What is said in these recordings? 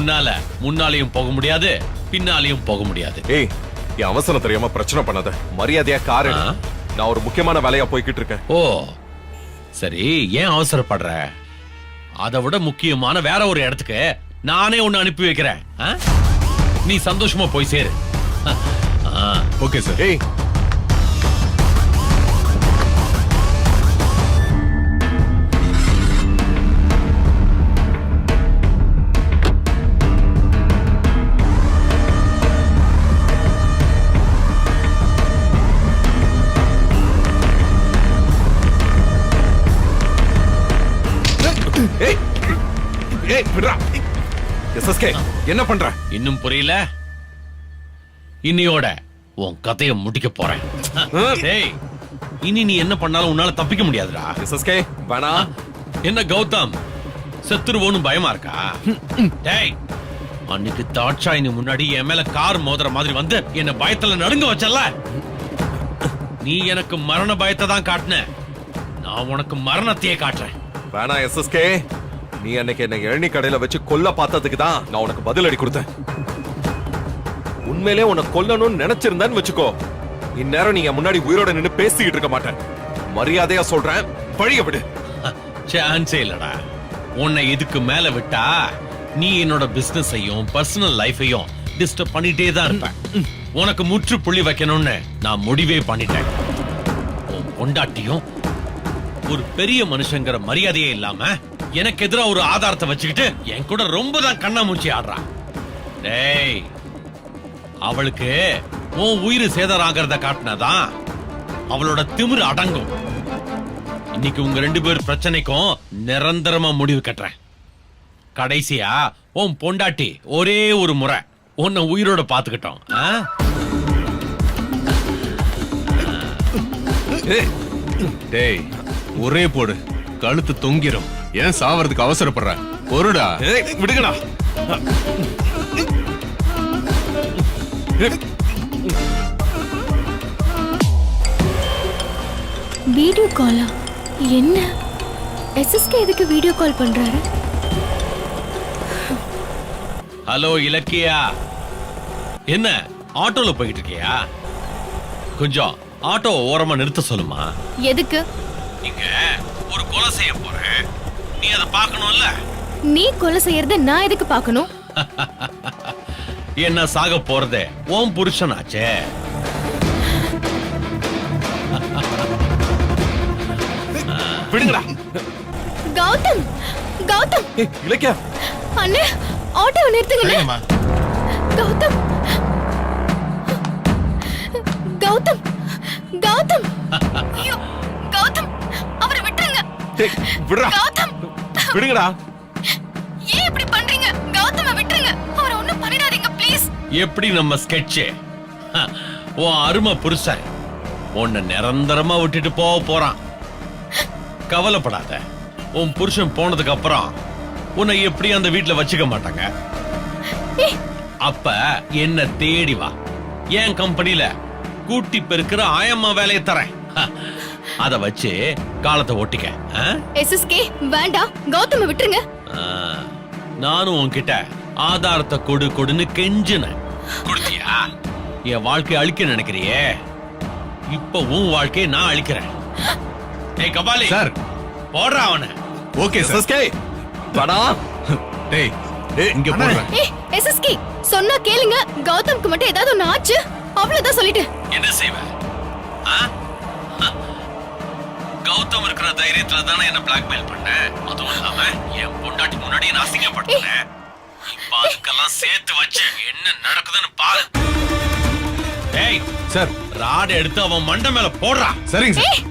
உன்னால முன்னாலையும் போக முடியாது, பின்னாலையும் போக முடியாது. ஏய், என் அவசரம் தெரியாம பிரச்சனை பண்ணாத. மரியாதையா கார் எடு. நான் ஒரு முக்கியமான வேலையா போய்கிட்டு இருக்கேன். ஓ சரி, ஏன் அவசரப்படுற? அதை விட முக்கியமான வேற ஒரு இடத்துக்கு நானே ஒன்னு அனுப்பி வைக்கிறேன். நீ சந்தோஷமா போய் சேரு. Okay sir. ஏய், ஏய், ஏய், விட்றா. SSK, என்ன பண்ற? இன்னும் புரியல? இன்னையோட உன் கதையை முடிக்க போறேன். டேய், இனி நீ என்ன பண்ணாலும் உன்னால தப்பிக்க முடியாதுடா. SSK, வேணா. என்ன கௌதம், செத்துருவோன்னு பயமா இருக்கா? டேய், அன்னைக்கு தாட்சாயினி முன்னாடி என் மேல கார் மோதுற மாதிரி வந்து என்ன பயத்துல நடுங்க வச்சல. நீ எனக்கு மரண பயத்தை தான் காட்டின, நான் உனக்கு மரணத்தையே காட்டுறேன். வேணா SSK, நீ அன்னைக்கு என்ன இளநீ கடையில வச்சு கொல்ல பார்த்ததுக்கு தான் நான் உனக்கு பதிலடி கொடுத்தேன். உண்மையிலே உன்னை கொல்லணும்னு நினைச்சிருந்தேன்னு வச்சுக்கோ, இந்நேரம் நீங்க முன்னாடி உயிரோட நின்னு பேசிக்கிட்டு இருக்க மாட்டேன். மரியாதையா சொல்றேன், வழிய விடு. சான்ஸே இல்லடா. உன்னை இதுக்கு மேல விட்டா நீ என்னோட பிசினஸையும் பர்சனல் லைஃபையும் டிஸ்டர்ப் பண்ணிட்டே தான் இருப்ப. உனக்கு முற்றுப்புள்ளி வைக்கணும்னு நான் முடிவே பண்ணிட்டேன். உன் பொண்டாட்டியும் ஒரு பெரிய மனுஷங்கிற மரியாதையே இல்லாம எனக்கு எதிரா ஒரு ஆதாரத்தை வச்சுக்கிட்டு என் கூட ரொம்ப தான் கண்ணாமூச்சி ஆடுறான். டேய், அவளுக்கு உன் உயிர் சேதராகிறத காட்டினாதான் அவளோட திமிரு அடங்கும். இன்னைக்கு உங்க 2 பேர் பிரச்சனைக்கும் நிரந்தரமா முடிவு கட்டுறேன். கடைசியா உன் பொண்டாட்டி ஒரே ஒரு முறை உன்னை உயிரோட பாத்துக்கிட்டோம். டேய், ஒரே போடு, கழுத்து தொங்கிரும். ஏன் சாவறதுக்கு அவசரப்படுற? பொருடா. விடுங்கடா. வீடியோ காலா? என்ன SSK எதுக்கு வீடியோ கால் பண்றாரு? ஹலோ இலக்கியா, என்ன ஆட்டோல போயிட்டு இருக்கியா? கொஞ்சம் ஆட்டோ ஓரமா நிறுத்த சொல்லுமா. எதுக்கு? இங்க ஒரு கொலை செய்ய போறேன், நீ அதை பார்க்கணும்ல. நீ கொலை செய்யறத நான் எதுக்கு பார்க்கணும்? என்ன சாக போறதே உன் புருஷனாச்சே. விடுங்கடா. கௌதம், கௌதம். இலக்கியா, அண்ணே, ஆட்டோவை நிறுத்துங்க. கௌதம், கௌதம், கௌதம். ஐயோ, கௌதம், அவரை விட்டுருங்க. டேய், விடுடா. கௌதம், விடுங்கடா. ஏன் இப்படி பண்றீங்க? கௌதமை விட்டுருங்க, அவரை ஒண்ணும் பண்ணிடாதீங்க ப்ளீஸ். எப்படி நம்ம ஸ்கெட்ச்? உன் அருமை புருஷன் உன்னை நிரந்தரமா விட்டுட்டு போக போறான். கவலைப்படாத, உன் புருஷன் போனதுக்கு அப்புறம் உன்னை எப்படி அந்த வீட்டுல வச்சுக்க மாட்டாங்க. அப்ப என்ன தேடி வா, என் கம்பெனில கூட்டி பெருக்கிற ஆயம்மா வேலையை தரேன். அத வச்சு காலத்தை ஓட்டிக்க. SSK, வேண்டாம், கௌதமை விட்டுருங்க. நானும் உன்கிட்ட ஆதாரத்தை கொடு கொடுன்னு கெஞ்சின, கொடுத்தியா? என் வாழ்க்கையை அழிக்க நினைக்கிறியே, இப்ப உன் வாழ்க்கையை நான் அழிக்கிறேன். ஏய் கபாலி சார், போடுறா அவனை. Okay sir. SSK, வேணா. டேய், இங்க போடுறேன். SSK, சொன்னா கேளுங்க. கௌதம்க்கு மட்டும் ஏதாவது ஒண்ணு ஆச்சு, அவ்வளவுதான் சொல்லிட்டு. என்ன செய்வ? கௌதம் இருக்கிற தைரியத்துல தானே என்ன பிளாக்மெயில் பண்ண. அதுவும் இல்லாம என் பொண்டாட்டி முன்னாடி நான் அசிங்கப்படுத்தினேன். இப்ப அதுக்கெல்லாம் சேர்த்து வச்சு என்ன நடக்குதுன்னு பாரு. ஏய் சார், ராட் எடுத்து அவன் மண்டை மேல போடுறா. சரிங்க சார்.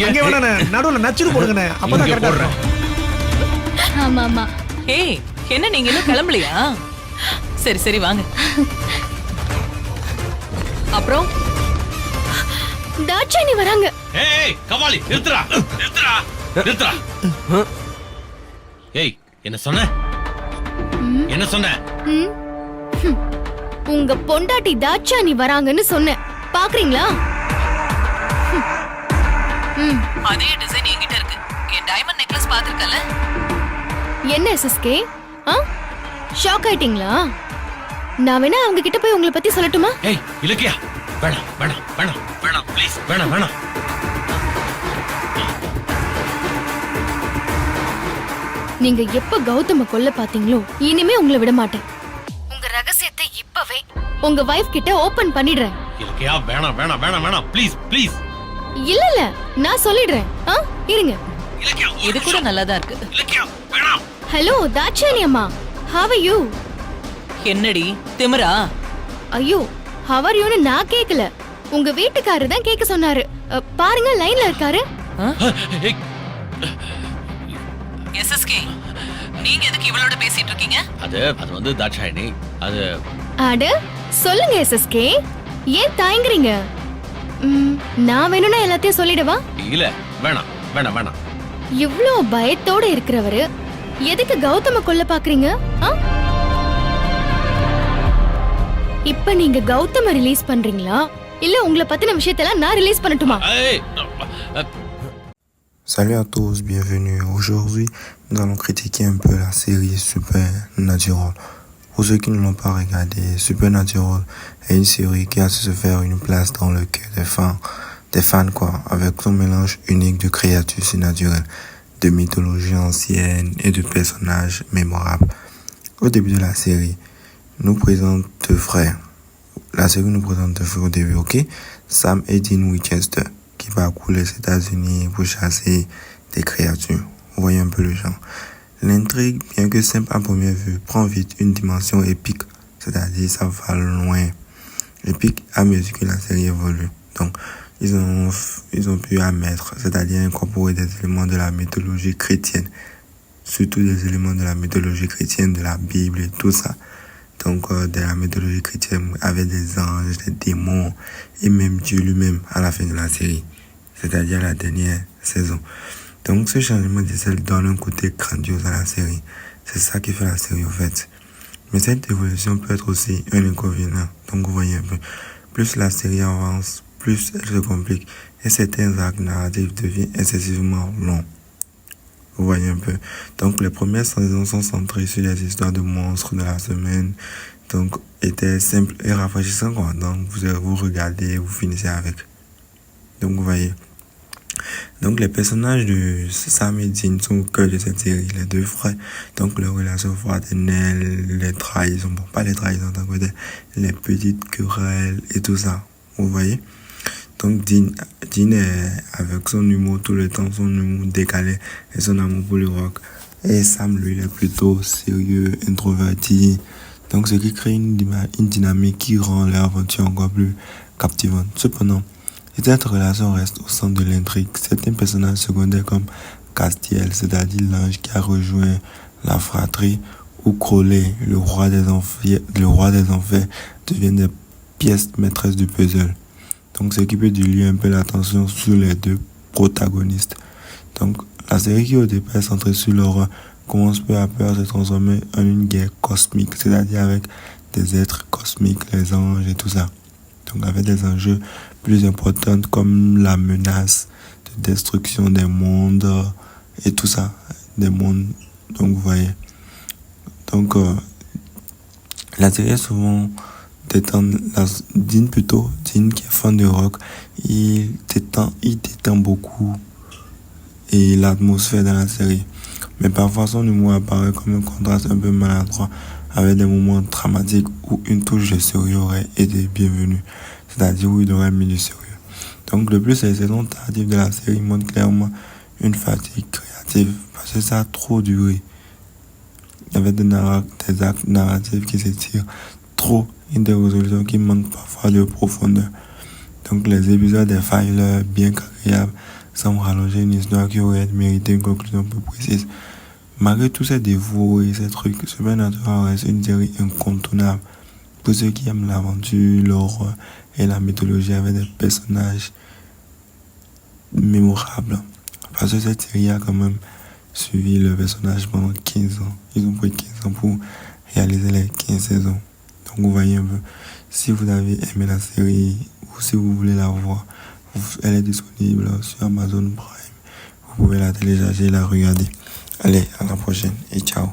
இங்க வேணா நடுவுல நச்சுரு போடுங்கனே, அப்பதான் கரெக்டா போடுறேன். ஆமா ஆமா. ஏய், என்ன நீங்க இன்னும் கிளம்பலையா? சரி சரி வாங்க. அப்புறம் தாட்சாயினி வராங்க. ஏய் கபாலி, நிறுத்துறா நிறுத்துறா நிறுத்துறா. ஏய், என்ன சொன்ன? என்ன சொன்ன? உங்க பொண்டாட்டி தாட்சாயினி வராங்கன்னு சொன்னேன், பாக்குறீங்களா? அதே டிசைன் என்கிட்ட இருக்கு. என் டைமண்ட் நெக்லஸ் பாத்துக்கல. என்ன SSK? ஷாக் ஆயிட்டீங்களா? நான் வேணா அவங்க கிட்ட போய் உங்களை பத்தி சொல்லட்டுமா? ஏய் இலக்கியா, வேணாம் வேணாம் வேணாம் வேணாம் ப்ளீஸ், வேணாம் வேணாம். நீங்க எப்ப கௌதம கொல்ல பாத்தீங்களோ இனிமே உங்களை விட மாட்டேன். உங்க ரகசியத்தை இப்பவே உங்க வைஃப் கிட்ட ஓபன் பண்ணிடுறேன். இலக்கியா, வேணாம் வேணாம் வேணாம் வேணாம் ப்ளீஸ் ப்ளீஸ். இல்ல நான் சொல்லிடுறேன். இருங்க. இலக்கியா, இது கூட நல்லாதான் இருக்கு. இலக்கியா வேணாம். ஹலோ தாட்சாயணி அம்மா, how are you? என்னடி திமிரா? ஐயோ, how are you னு நான் கேக்கல, உங்க வீட்டுக்காரர் தான் கேக்க சொன்னாரு. பாருங்க லைன்ல இருக்காரு. ஏய், எஸ்எஸ்கே, நீங்க எதுக்கு இவளோட பேசிட்டு இருக்கீங்க? அது வந்து தாட்சாயணி, அது அட சொல்லுங்க எஸ்எஸ்கே, ஏன் தயங்குறீங்க? நான் வேணும்னா எல்லாத்தையும் சொல்லிடவா? இல்ல வேணாம் வேணாம் வேணாம். இவ்ளோ பயத்தோட இருக்கிறவரு எதுக்கு கௌதம கொல்ல பாக்குறீங்க? இப்ப நீங்க கௌதம ரிலீஸ் பண்றீங்களா இல்ல உங்களை பத்தின விஷயத்தெல்லாம் நான் ரிலீஸ் பண்ணட்டுமா? Salut à tous, bienvenue. Aujourd'hui, nous allons critiquer un peu la série Supernatural. Pour ceux qui ne l'ont pas regardé, Supernatural est une série qui a su se faire une place dans le cœur des fans quoi, avec son mélange unique de créatures surnaturelles, de mythologie ancienne et de personnages mémorables. Au début de la série, nous présente deux frères. La série nous présente deux frères au début, ok? Sam et Dean Winchester, qui parcourent les États-Unis pour chasser des créatures. Vous voyez un peu le genre. L'intrigue, bien que simple à première vue, prend vite une dimension épique, c'est-à-dire ça va loin. Épique à mesure que la série évolue. Donc, ils ont pu admettre, c'est-à-dire incorporer des éléments de la mythologie chrétienne, surtout des éléments de la mythologie chrétienne, de la Bible et tout ça. Donc, de la mythologie chrétienne avec des anges, des démons et même Dieu lui-même à la fin de la série, c'est-à-dire la dernière saison. Donc, ce changement d'essai donne un côté grandiose à la série. C'est ça qui fait la série, en fait. Mais cette évolution peut être aussi un inconvénient. Donc, vous voyez un peu. Plus la série avance, plus elle se complique. Et certains arcs narratifs deviennent excessivement longs. Vous voyez un peu. Donc, les premières saisons sont centrées sur les histoires de monstres de la semaine. Donc, étaient simples et rafraîchissantes, quoi. Donc, vous regardez, vous finissez avec. Donc, vous voyez. Donc, les personnages de Sam et Dean sont au cœur de cette série, les deux frères. Donc, leur relation fraternelle, les trahisons, bon, pas les trahisons, tant que les petites querelles et tout ça. Vous voyez? Donc, Dean est avec son humour tout le temps, son humour décalé et son amour pour le rock. Et Sam, lui, il est plutôt sérieux, introverti. Donc, ce qui crée une dynamique qui rend l'aventure encore plus captivante. Cependant, si cette relation reste au centre de l'intrigue, certains personnages secondaires comme Castiel, c'est-à-dire l'ange qui a rejoint la fratrie, ou Crowley, le roi des enfers, deviennent des pièces maîtresses du puzzle. Donc, ce qui peut diluer un peu l'attention sur les deux protagonistes. Donc, la série qui au départ est centrée sur l'horreur commence peu à peu à se transformer en une guerre cosmique, c'est-à-dire avec des êtres cosmiques, les anges et tout ça. Donc, avec des enjeux plus importants comme la menace de destruction des mondes et tout ça, des mondes. Donc, vous voyez. Donc, la série est souvent Dean qui est fan de rock, il détend beaucoup et l'atmosphère dans la série. Mais parfois son humour apparaît comme un contraste un peu maladroit avec des moments dramatiques où une touche de sérieux aurait été bienvenue, c'est-à-dire où il aurait mis du sérieux. Donc de plus, les saisons tardives de la série montrent clairement une fatigue créative parce que ça a trop duré. Avec des actes narratifs qui s'étirent trop et des résolutions qui manquent parfois de profondeur. Donc les épisodes des fillers, bien qu'agréables, semblent rallonger une histoire qui aurait mérité une conclusion plus précise. Malgré tous ces défauts et ces trucs, Supernatural reste une série incontournable pour ceux qui aiment l'aventure, l'horreur et la mythologie avec des personnages mémorables. Parce que cette série a quand même suivi le personnage pendant 15 ans. Ils ont pris 15 ans pour réaliser les 15 saisons. Donc vous voyez un peu, si vous avez aimé la série ou si vous voulez la voir, elle est disponible sur Amazon Prime. Vous pouvez la télécharger et la regarder. Allez, à la prochaine et ciao.